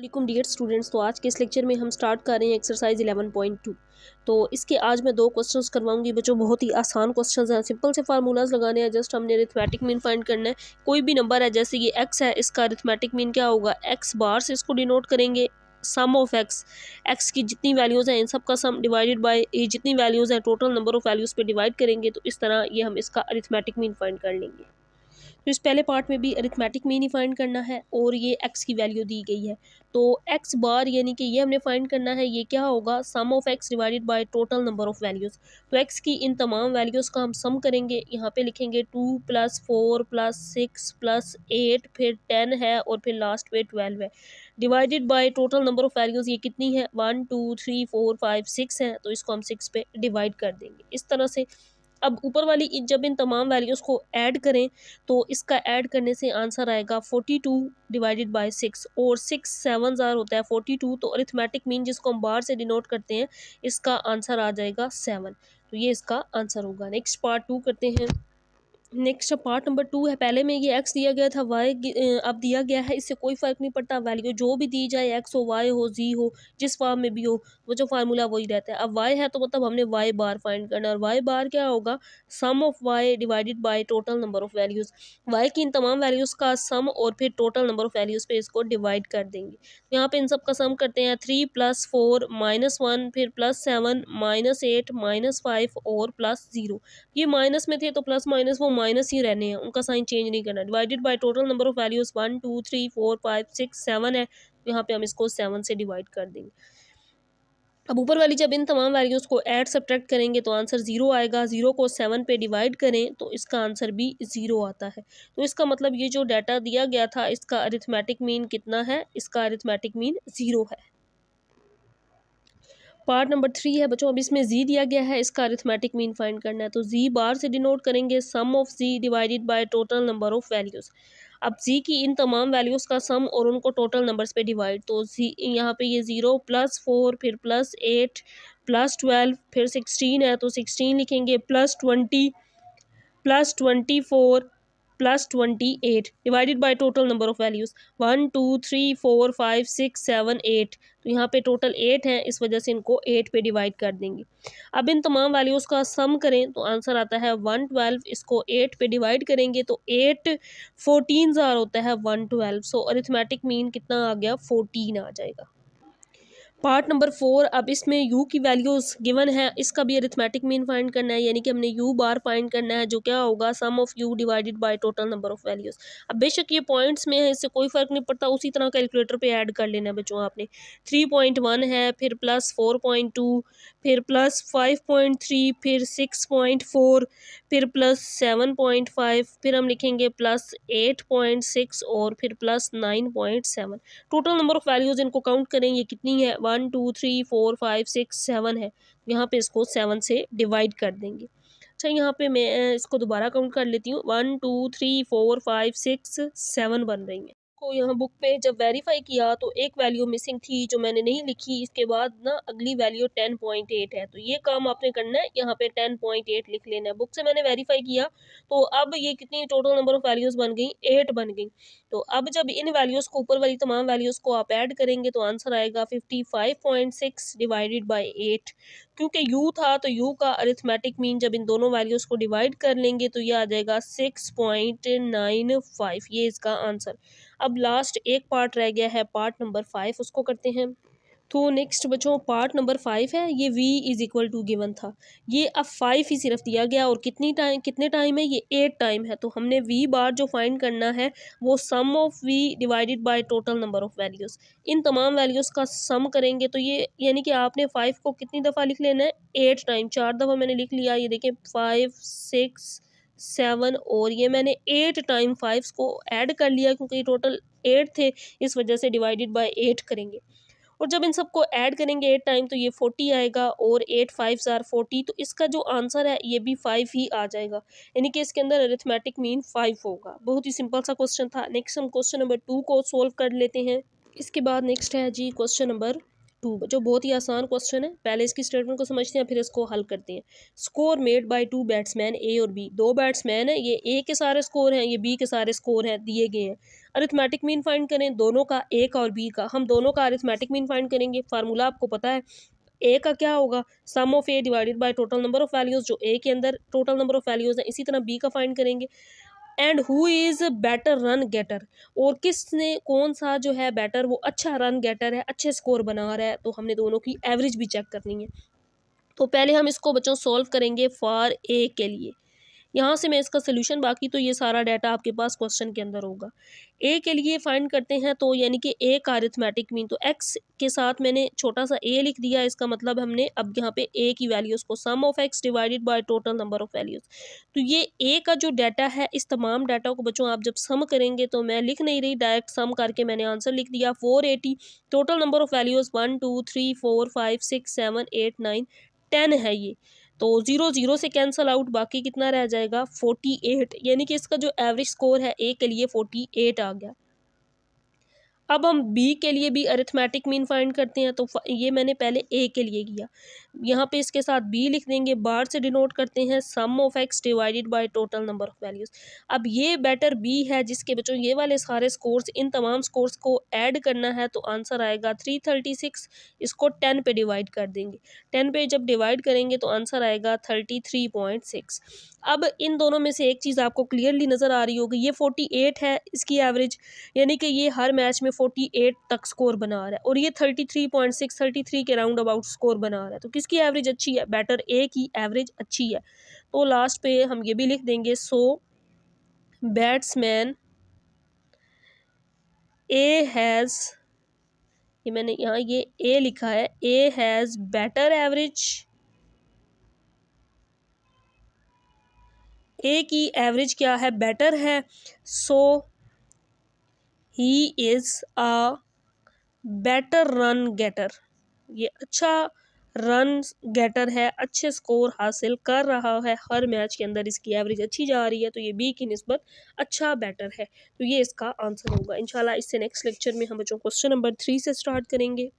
वालेकुम dear students. तो आज के इस लेक्चर में हम स्टार्ट कर रहे हैं एक्सरसाइज 11.2। तो इसके आज मैं दो क्वेश्चंस करवाऊंगी बच्चों। बहुत ही आसान क्वेश्चंस हैं, सिंपल से फार्मूलाज लगाने हैं। जस्ट हमने अरिथमेटिक मीन फाइंड करना है। कोई भी नंबर है, जैसे ये एक्स है, इसका अरिथमेटिक मीन क्या होगा, एक्स बार से इसको डिनोट करेंगे। सम ऑफ एक्स, एक्स की जितनी वैल्यूज़ हैं इन सब का सम डिवाइडेड बाय जितनी वैल्यूज़ हैं टोटल नंबर ऑफ वैल्यूज़ पे डिवाइड करेंगे। तो इस तरह ये हम इसका अरिथमेटिक मीन फाइंड कर लेंगे। तो इस पहले पार्ट में भी अरिथमेटिक मीन ही फाइंड करना है और ये एक्स की वैल्यू दी गई है। तो एक्स बार यानी कि ये हमने फाइंड करना है, ये क्या होगा, sum of x divided by total number of values. तो एक्स की इन तमाम वैल्यूज़ का हम सम करेंगे। यहाँ पे लिखेंगे 2 + 4 + 6 + 8, फिर 10 है और फिर लास्ट पे 12 है, divided by total number of values. ये कितनी है, 1 2 3 4 5 6 है, तो इसको हम 6 पे डिवाइड कर देंगे इस तरह से। अब ऊपर वाली जब इन तमाम वैल्यूज़ को ऐड करें तो इसका ऐड करने से आंसर आएगा 42 डिवाइडेड बाय 6, और 6 7 ज़ार होता है 42। तो अरिथमेटिक मीन जिसको हम बार से डिनोट करते हैं, इसका आंसर आ जाएगा 7। तो ये इसका आंसर होगा। नेक्स्ट पार्ट 2 करते हैं। नेक्स्ट पार्ट नंबर 2 है। पहले में ये एक्स दिया गया था, वाई अब दिया गया है। इससे कोई फ़र्क नहीं पड़ता, वैल्यू जो भी दी जाए, एक्स हो, वाई हो, जी हो, जिस फॉर्म में भी हो, वो जो फार्मूला वही रहता है। अब वाई है तो मतलब हमने वाई बार फाइंड करना है, और वाई बार क्या होगा, sum of y divided by total number of values. Y की इन तमाम वैल्यूज़ का सम और फिर टोटल नंबर ऑफ वैल्यूज़ पे इसको डिवाइड कर देंगे। तो यहाँ पे इन सब का सम करते हैं। 3 + 4 -1, फिर +7 -8 -5 और +0। ये माइनस में थे तो प्लस माइनस वो माइनस ही रहने हैं, उनका साइन चेंज नहीं करना। Divided by total number of values 1 2 3 4 5 6 7 है, तो यहाँ पे हम इसको 7 से डिवाइड कर देंगे। अब ऊपर वाली जब इन तमाम वैल्यूज़ को ऐड सब्ट्रैक्ट करेंगे तो आंसर 0 आएगा। 0 को 7 पे डिवाइड करें तो इसका आंसर भी 0 आता है। तो इसका मतलब ये जो डाटा दिया गया था, इसका अरिथमेटिक मीन कितना है, इसका अरिथमेटिक मीन 0 है। पार्ट नंबर 3 है बच्चों। अब इसमें जी दिया गया है, इसका अरिथमेटिक मीन फाइंड करना है। तो जी बार से डिनोट करेंगे sum of G divided by total number of values. अब जी की इन तमाम वैल्यूज़ का सम और उनको टोटल नंबर्स पे डिवाइड। तो जी यहाँ पे ये 0 + 4 फिर +8 +12 फिर 16 है, तो 16 लिखेंगे, +20 +24 +28 divided by total number of values 1 2 3 4 5 6 7 8। तो यहाँ पे टोटल 8 है, इस वजह से इनको 8 पे डिवाइड कर देंगे। अब इन तमाम वैल्यूज़ का सम करें तो आंसर आता है 112। इसको 8 पे डिवाइड करेंगे तो 8 14 ज़ार होता है 112। सो अरिथमेटिक मीन कितना आ गया, 14 आ जाएगा। Part number 4। अब इसमें यू की वैल्यूज़ गिवन है, इसका भी अरिथमेटिक मीन फाइंड करना है, यानी कि हमने यू बार फाइंड करना है, जो क्या होगा, sum of u divided by total number of values. अब बेशक ये पॉइंट्स में है, इससे कोई फ़र्क नहीं पड़ता, उसी तरह कैलकुलेटर पे ऐड कर लेना है बच्चों आपने। 3.1 है, फिर +4.2, फिर +5.3, फिर 6.4, फिर +7.5, फिर हम लिखेंगे +8.6 और फिर +9.7। टोटल नंबर ऑफ वैल्यूज़ इनको काउंट करें, ये कितनी है, 1 2 3 4 5 6 7 है। यहाँ पे इसको 7 से डिवाइड कर देंगे। अच्छा, यहाँ पे मैं इसको दोबारा काउंट कर लेती हूँ। 1 2 3 4 5 6 7 बन रही हैं। को यहाँ बुक पे जब वेरीफाई किया तो एक वैल्यू मिसिंग थी जो मैंने नहीं लिखी। इसके बाद ना अगली वैल्यू 10.8 है, तो ये काम आपने करना है, यहाँ पे 10.8 लिख लेना है। बुक से मैंने वेरीफाई किया तो अब ये कितनी टोटल नंबर ऑफ वैल्यूज़ बन गई, 8 बन गई। तो अब जब इन वैल्यूज़ को, ऊपर वाली तमाम वैल्यूज़ को आप ऐड करेंगे तो आंसर आएगा 55.6 डिवाइडेड बाई 8। क्योंकि यू था तो यू का अरिथमेटिक मीन जब इन दोनों वैल्यूज़ को डिवाइड कर लेंगे तो ये आ जाएगा 6.95। ये इसका आंसर। अब लास्ट एक पार्ट रह गया है, पार्ट नंबर 5, उसको करते हैं। तो नेक्स्ट बच्चों पार्ट नंबर 5 है। ये v = गिवन था, ये अब 5 ही सिर्फ दिया गया, और कितने टाइम है, ये 8 टाइम है। तो हमने v बार जो फाइंड करना है वो sum of v divided by total number of values. इन तमाम वैल्यूज़ का सम करेंगे तो ये, यानी कि आपने 5 को कितनी दफ़ा लिख लेना है, 8 टाइम, 4 दफ़ा मैंने लिख लिया। ये देखें 5 6 7, और ये मैंने 8 टाइम 5 को ऐड कर लिया क्योंकि टोटल 8 थे, इस वजह से डिवाइडेड बाय 8 करेंगे। और जब इन सबको ऐड करेंगे 8 टाइम तो ये 40 आएगा, और 8 5 आर 40। तो इसका जो आंसर है ये भी 5 ही आ जाएगा, यानी कि इसके अंदर अरिथमेटिक मीन 5 होगा। बहुत ही सिंपल सा क्वेश्चन था। नेक्स्ट हम क्वेश्चन नंबर 2 को सोल्व कर लेते हैं। इसके बाद नेक्स्ट है जी क्वेश्चन नंबर 2 जो बहुत ही आसान क्वेश्चन है। पहले इसकी स्टेटमेंट को समझते हैं फिर इसको हल करते हैं। स्कोर मेड बाय 2 बैट्समैन ए और बी, दो बैट्समैन है, ये ए के सारे स्कोर हैं, ये बी के सारे स्कोर हैं दिए गए हैं। अरिथमेटिक मीन फाइंड करें दोनों का, ए का और बी का। हम दोनों का अरिथमेटिक मीन फाइंड करेंगे। फार्मूला आपको पता है, ए का क्या होगा, sum of a divided by total number of values, जो ए के अंदर टोटल नंबर ऑफ वैल्यूज है। इसी तरह बी का फाइंड करेंगे। And who is better run getter, और किसने कौन सा जो है बेटर, वो अच्छा रन गेटर है, अच्छे स्कोर बना रहा है। तो हमने दोनों की एवरेज भी चेक करनी है। तो पहले हम इसको बच्चों सॉल्व करेंगे फॉर ए के लिए। यहाँ से मैं इसका सोल्यूशन, बाकी तो ये सारा डाटा आपके पास क्वेश्चन के अंदर होगा। ए के लिए फाइंड करते हैं, तो यानी कि ए का अरिथमेटिक मीन, तो एक्स के साथ मैंने छोटा सा ए लिख दिया। इसका मतलब हमने अब यहाँ पे ए की वैल्यूज़ को sum of x divided by total number of values. तो ये ए का जो डाटा है, इस तमाम डाटा को बच्चों आप जब सम करेंगे, तो मैं लिख नहीं रही, डायरेक्ट सम करके मैंने आंसर लिख दिया 480। टोटल नंबर ऑफ वैल्यूज़ 1 2 3 4 5 6 7 8 9 10 है ये। तो 0 0 से कैंसल आउट, बाकी कितना रह जाएगा 48, यानी कि इसका जो एवरेज स्कोर है ए के लिए 48 आ गया। अब हम बी के लिए भी अरिथमेटिक मीन फाइंड करते हैं। तो ये मैंने पहले ए के लिए किया, यहाँ पे इसके साथ बी लिख देंगे, बार से डिनोट करते हैं sum of x divided by total number of values. अब ये बेटर बी है, जिसके बच्चों ये वाले सारे स्कोर्स, इन तमाम स्कोर्स को ऐड करना है, तो आंसर आएगा 336। इसको 10 पे डिवाइड कर देंगे, 10 पे जब डिवाइड करेंगे तो आंसर आएगा 33.6। अब इन दोनों में से एक चीज़ आपको क्लियरली नज़र आ रही होगी, ये 48 है इसकी एवरेज, यानी कि ये हर मैच में 48 तक स्कोर बना रहा है, और ये 33.6 33 के राउंड अबाउट स्कोर बना रहा है। तो किसकी एवरेज अच्छी है, बेटर ए की एवरेज अच्छी है। तो लास्ट पे हम ये भी लिख देंगे, सो बैट्समैन ए हैज़, ये मैंने यहाँ ये ए लिखा है, A has better average, A की एवरेज क्या है, बेटर है। So he is a better run getter, ये अच्छा रन गेटर है, अच्छे स्कोर हासिल कर रहा है हर मैच के अंदर, इसकी एवरेज अच्छी जा रही है, तो ये बी की निस्बत अच्छा बेटर है। तो ये इसका आंसर होगा। इंशाल्लाह इससे नेक्स्ट लेक्चर में हम बच्चों क्वेश्चन नंबर 3 से स्टार्ट करेंगे।